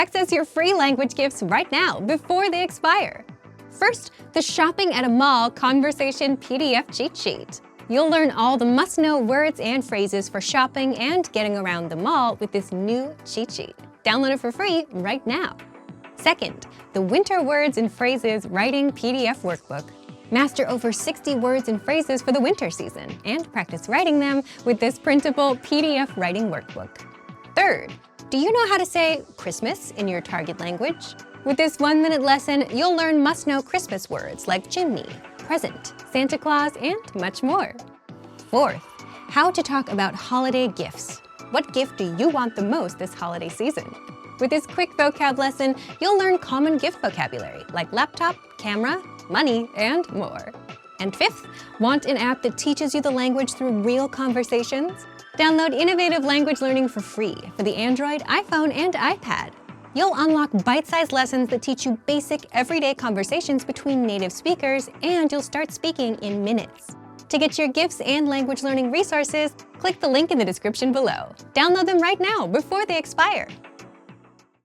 Access your free language gifts right now before they expire. First, the Shopping at a Mall Conversation PDF Cheat Sheet. You'll learn all the must-know words and phrases for shopping and getting around the mall with this new cheat sheet. Download it for free right now. Second, the Winter Words and Phrases Writing PDF Workbook. Master over 60 words and phrases for the winter season and practice writing them with this printable PDF writing workbook. Third, do you know how to say Christmas in your target language? With this 1-minute lesson, you'll learn must-know Christmas words like chimney, present, Santa Claus, and much more. Fourth, how to talk about holiday gifts. What gift do you want the most this holiday season? With this quick vocab lesson, you'll learn common gift vocabulary like laptop, camera, money, and more. And fifth, want an app that teaches you the language through real conversations? Download innovative language learning for free for the Android, iPhone, and iPad. You'll unlock bite-sized lessons that teach you basic, everyday conversations between native speakers, and you'll start speaking in minutes. To get your gifts and language learning resources, click the link in the description below. Download them right now before they expire.